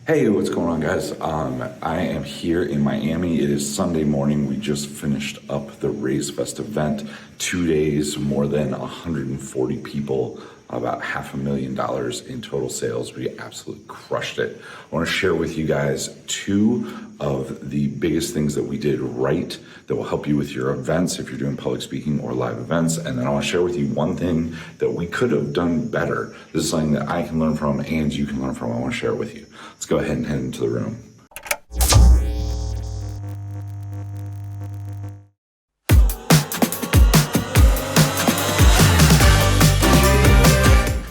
Hey, what's going on, guys? I am here in Miami. It is Sunday morning. We just finished up the Raise Fest event. 2 days, more than 140 people, about $500,000 in total sales. We absolutely crushed it. I want to share with you guys two of the biggest things that we did right that will help you with your events if you're doing public speaking or live events. And then I want to share with you one thing that we could have done better. This is something that I can learn from and you can learn from. I want to share it with you. Let's go ahead and head into the room.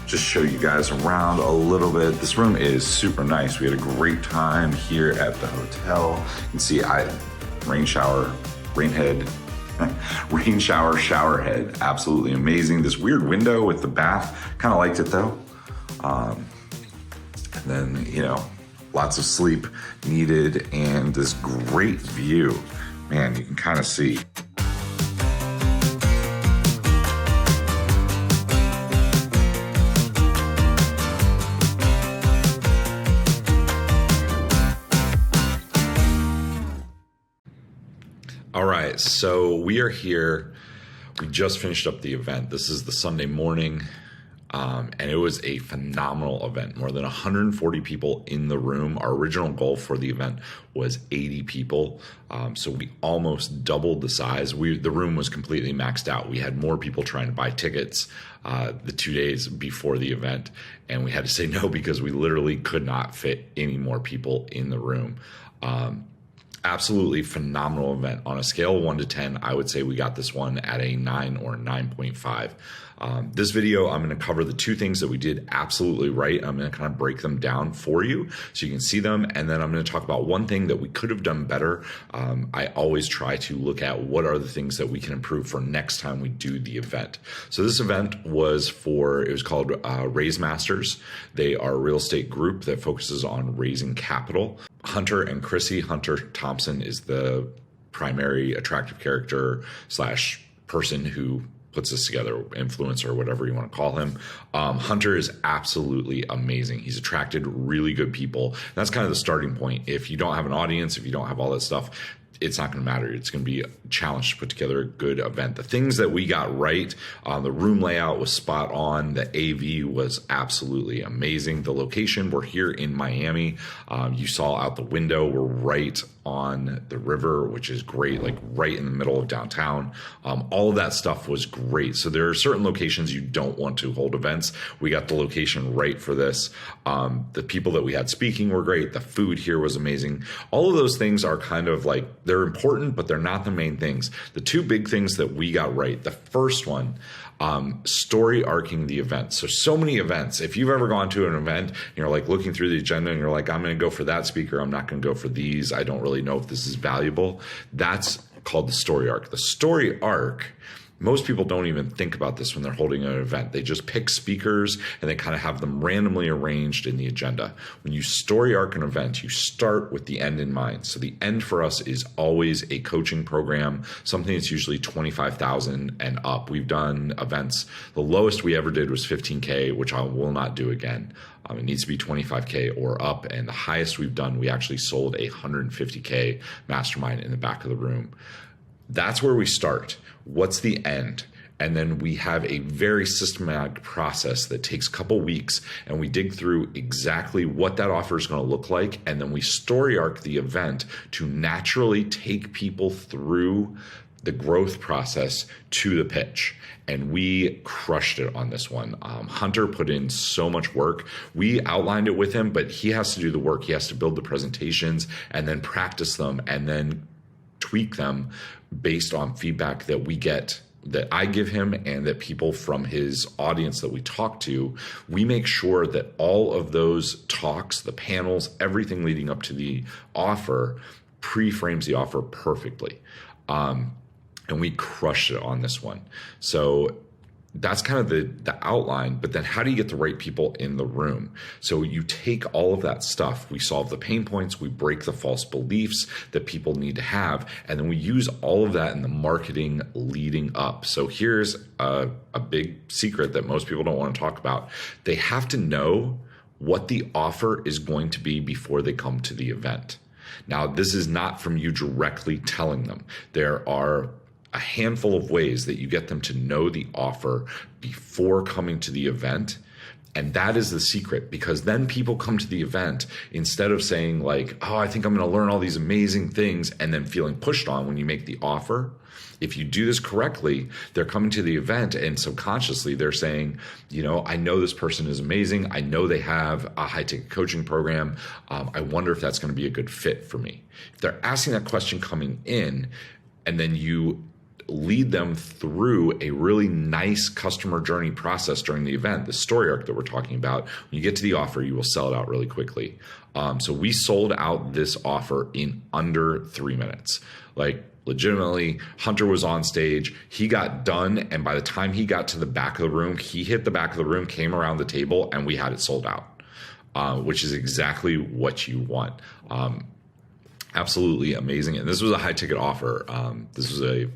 Just show you guys around a little bit. This room is super nice. We had a great time here at the hotel. You can see rain shower, rain head, rain shower, shower head. Absolutely amazing. This weird window with the bath, kind of liked it though. And then, lots of sleep needed and this great view. Man, you can kind of see. All right, so we are here. We just finished up the event. This is the Sunday morning, and it was a phenomenal event. More than 140 people in the room. Our original goal for the event was 80 people, so we almost doubled the size. The room was completely maxed out. We had more people trying to buy tickets the 2 days before the event, and we had to say no because we literally could not fit any more people in the room. Absolutely phenomenal event. On a scale of 1 to 10, I would say we got this one at a 9 or 9.5. This video, I'm going to cover the two things that we did absolutely right. I'm going to kind of break them down for you so you can see them. And then I'm going to talk about one thing that we could have done better. I always try to look at what are the things that we can improve for next time we do the event. So this event it was called Raise Masters. They are a real estate group that focuses on raising capital. Hunter and Chrissy. Hunter Thompson is the primary attractive character / person who puts this together, influencer, whatever you want to call him. Hunter is absolutely amazing. He's attracted really good people. That's kind of the starting point. If you don't have an audience, if you don't have all that stuff, it's not going to matter. It's going to be a challenge to put together a good event. The things that we got right, the room layout was spot on. The AV was absolutely amazing. The location, we're here in Miami. You saw out the window, we're right on the river, which is great, like right in the middle of downtown. All of that stuff was great. So there are certain locations you don't want to hold events. We got the location right for this. The people that we had speaking were great. The food here was amazing. All of those things are kind of like, they're important, but they're not the main things. The two big things that we got right, the first one, story arcing the event. So many events, if you've ever gone to an event, you're like looking through the agenda and you're like, I'm going to go for that speaker. I'm not going to go for these. I don't really know if this is valuable. That's called the story arc. The story arc, most people don't even think about this when they're holding an event. They just pick speakers and they kind of have them randomly arranged in the agenda. When you story arc an event, you start with the end in mind. So the end for us is always a coaching program, something that's usually 25,000 and up. We've done events. The lowest we ever did was 15K, which I will not do again. It needs to be 25K or up. And the highest we've done, we actually sold a 150K mastermind in the back of the room. That's where we start. What's the end? And then we have a very systematic process that takes a couple weeks, and we dig through exactly what that offer is going to look like. And then we story arc the event to naturally take people through the growth process to the pitch. And we crushed it on this one. Hunter put in so much work. We outlined it with him, but he has to do the work. He has to build the presentations and then practice them and then tweak them based on feedback that we get, that I give him, and that people from his audience that we talk to. We make sure that all of those talks, the panels, everything leading up to the offer pre-frames the offer perfectly. And we crushed it on this one. So that's kind of the outline, but then how do you get the right people in the room? So you take all of that stuff, we solve the pain points, we break the false beliefs that people need to have, and then we use all of that in the marketing leading up. So here's a big secret that most people don't want to talk about. They have to know what the offer is going to be before they come to the event. Now, this is not from you directly telling them. There are a handful of ways that you get them to know the offer before coming to the event. And that is the secret, because then people come to the event instead of saying like, oh, I think I'm going to learn all these amazing things and then feeling pushed on when you make the offer. If you do this correctly, they're coming to the event and subconsciously they're saying, I know this person is amazing. I know they have a high ticket coaching program. I wonder if that's going to be a good fit for me. If they're asking that question coming in, and then you lead them through a really nice customer journey process during the event, the story arc that we're talking about, when you get to the offer, you will sell it out really quickly. So we sold out this offer in under 3 minutes. Like legitimately, Hunter was on stage, he got done, and by the time he got to the back of the room, he hit the back of the room, came around the table, and we had it sold out, which is exactly what you want. Absolutely amazing. And this was a high ticket offer. This was a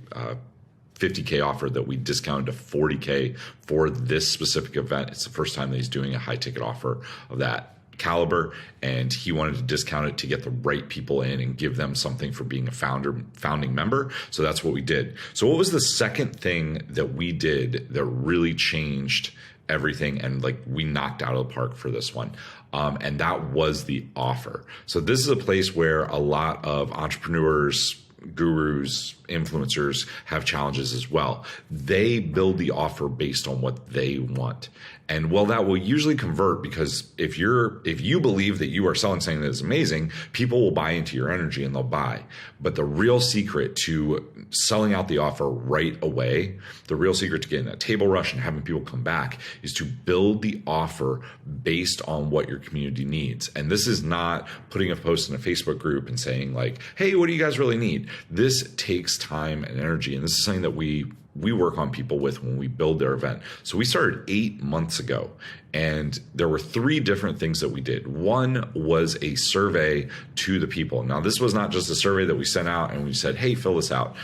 $50K offer that we discounted to $40K for this specific event. It's the first time that he's doing a high ticket offer of that caliber, and he wanted to discount it to get the right people in and give them something for being a founding member. So that's what we did. So what was the second thing that we did that really changed everything, and like we knocked out of the park for this one? And that was the offer. So this is a place where a lot of entrepreneurs, gurus, influencers have challenges as well. They build the offer based on what they want. And well, that will usually convert, because if you believe that you are selling something that is amazing, people will buy into your energy and they'll buy. But the real secret to selling out the offer right away, the real secret to getting that table rush and having people come back, is to build the offer based on what your community needs. And this is not putting a post in a Facebook group and saying like, hey, what do you guys really need? This takes time and energy. And this is something that we work on people with when we build their event. So we started 8 months ago, and there were 3 different things that we did. One was a survey to the people. Now, this was not just a survey that we sent out and we said, hey, fill this out.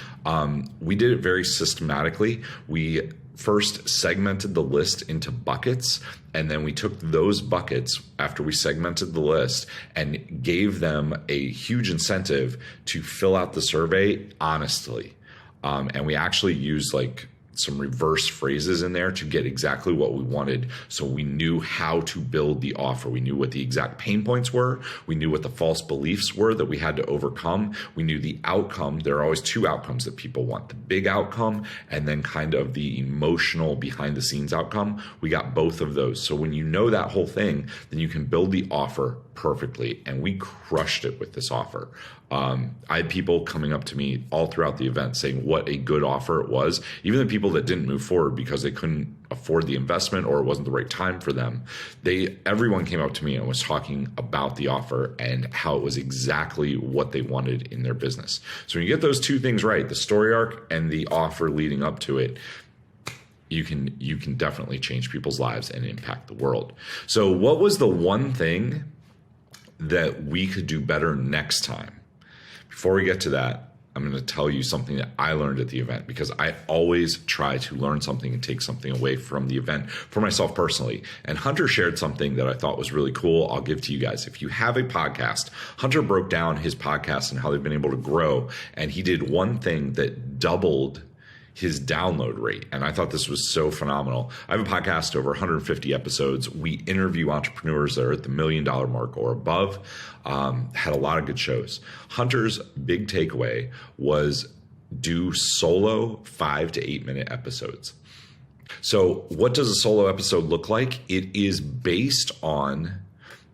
We did it very systematically. We first segmented the list into buckets, and then we took those buckets after we segmented the list and gave them a huge incentive to fill out the survey honestly. And we actually used like some reverse phrases in there to get exactly what we wanted. So we knew how to build the offer. We knew what the exact pain points were. We knew what the false beliefs were that we had to overcome. We knew the outcome. There are always 2 outcomes that people want: the big outcome and then kind of the emotional behind the scenes outcome. We got both of those. So when you know that whole thing, then you can build the offer perfectly. And we crushed it with this offer. I had people coming up to me all throughout the event saying what a good offer it was. Even the people that didn't move forward because they couldn't afford the investment or it wasn't the right time for them, everyone came up to me and was talking about the offer and how it was exactly what they wanted in their business. So when you get those 2 things right, the story arc and the offer leading up to it, you can definitely change people's lives and impact the world. So what was the one thing that we could do better next time? Before we get to that, I'm going to tell you something that I learned at the event, because I always try to learn something and take something away from the event for myself personally. And Hunter shared something that I thought was really cool. I'll give to you guys. If you have a podcast, Hunter broke down his podcast and how they've been able to grow. And he did one thing that doubled his download rate. And I thought this was so phenomenal. I have a podcast, over 150 episodes. We interview entrepreneurs that are at the $1 million mark or above. Had a lot of good shows. Hunter's big takeaway was do solo 5 to 8 minute episodes. So what does a solo episode look like? It is based on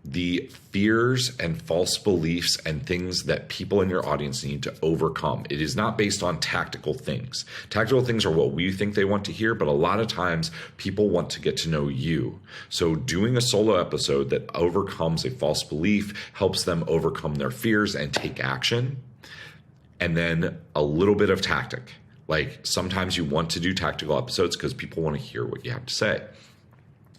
the fears and false beliefs and things that people in your audience need to overcome. It is not based on tactical things. Tactical things are what we think they want to hear, but a lot of times people want to get to know you. So doing a solo episode that overcomes a false belief helps them overcome their fears and take action. And then a little bit of tactic. Like sometimes you want to do tactical episodes because people want to hear what you have to say.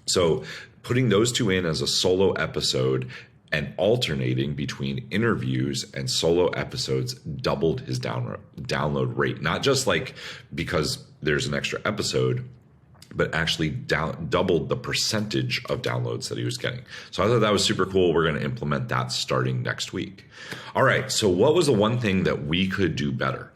So putting those 2 in as a solo episode and alternating between interviews and solo episodes doubled his download rate. Not just like because there's an extra episode, but actually doubled the percentage of downloads that he was getting. So I thought that was super cool. We're going to implement that starting next week. All right. So what was the one thing that we could do better?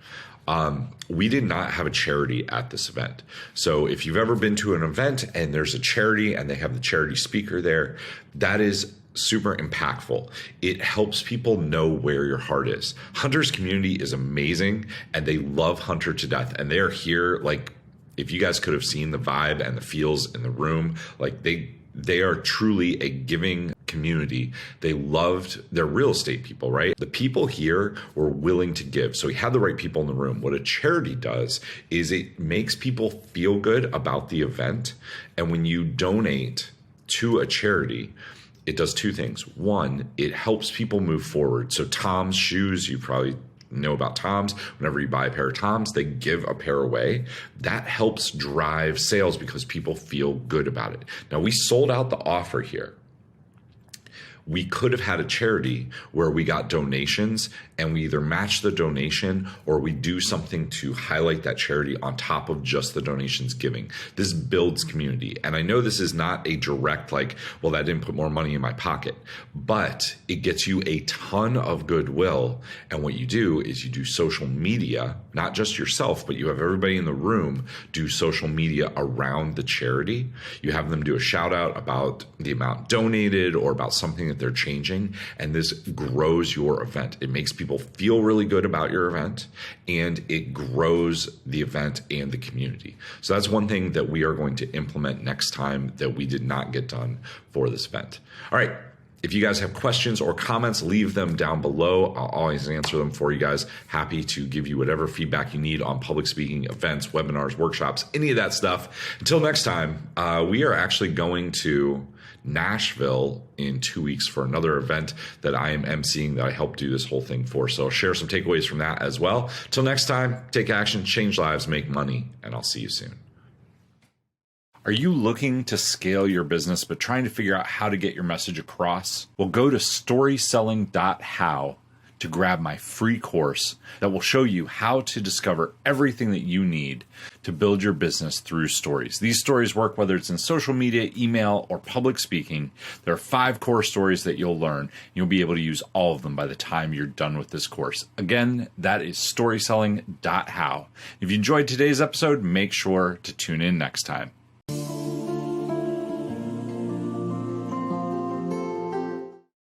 We did not have a charity at this event. So if you've ever been to an event and there's a charity and they have the charity speaker there, that is super impactful. It helps people know where your heart is. Hunter's community is amazing and they love Hunter to death. And they're here, like, if you guys could have seen the vibe and the feels in the room, like they are truly a giving community. They loved their real estate people, right? The people here were willing to give. So we had the right people in the room. What a charity does is it makes people feel good about the event. And when you donate to a charity, it does two things. One, it helps people move forward. So Tom's shoes, you probably know about Tom's. Whenever you buy a pair of Tom's, they give a pair away. That helps drive sales because people feel good about it. Now, we sold out the offer here. We could have had a charity where we got donations and we either match the donation or we do something to highlight that charity on top of just the donations giving. This builds community. And I know this is not a direct, like, well, that didn't put more money in my pocket, but it gets you a ton of goodwill. And what you do is you do social media, not just yourself, but you have everybody in the room do social media around the charity. You have them do a shout out about the amount donated or about something that they're changing, and this grows your event. It makes people feel really good about your event, and it grows the event and the community. So that's one thing that we are going to implement next time that we did not get done for this event. All right. If you guys have questions or comments, leave them down below. I'll always answer them for you guys. Happy to give you whatever feedback you need on public speaking, events, webinars, workshops, any of that stuff. Until next time, we are actually going to Nashville in 2 weeks for another event that I am emceeing that I helped do this whole thing for. So I'll share some takeaways from that as well. Till next time, take action, change lives, make money, and I'll see you soon. Are you looking to scale your business but trying to figure out how to get your message across? Well, go to storyselling.how to grab my free course that will show you how to discover everything that you need to build your business through stories. These stories work whether it's in social media, email, or public speaking. There are 5 core stories that you'll learn. You'll be able to use all of them by the time you're done with this course. Again, that is storyselling.how. If you enjoyed today's episode, make sure to tune in next time.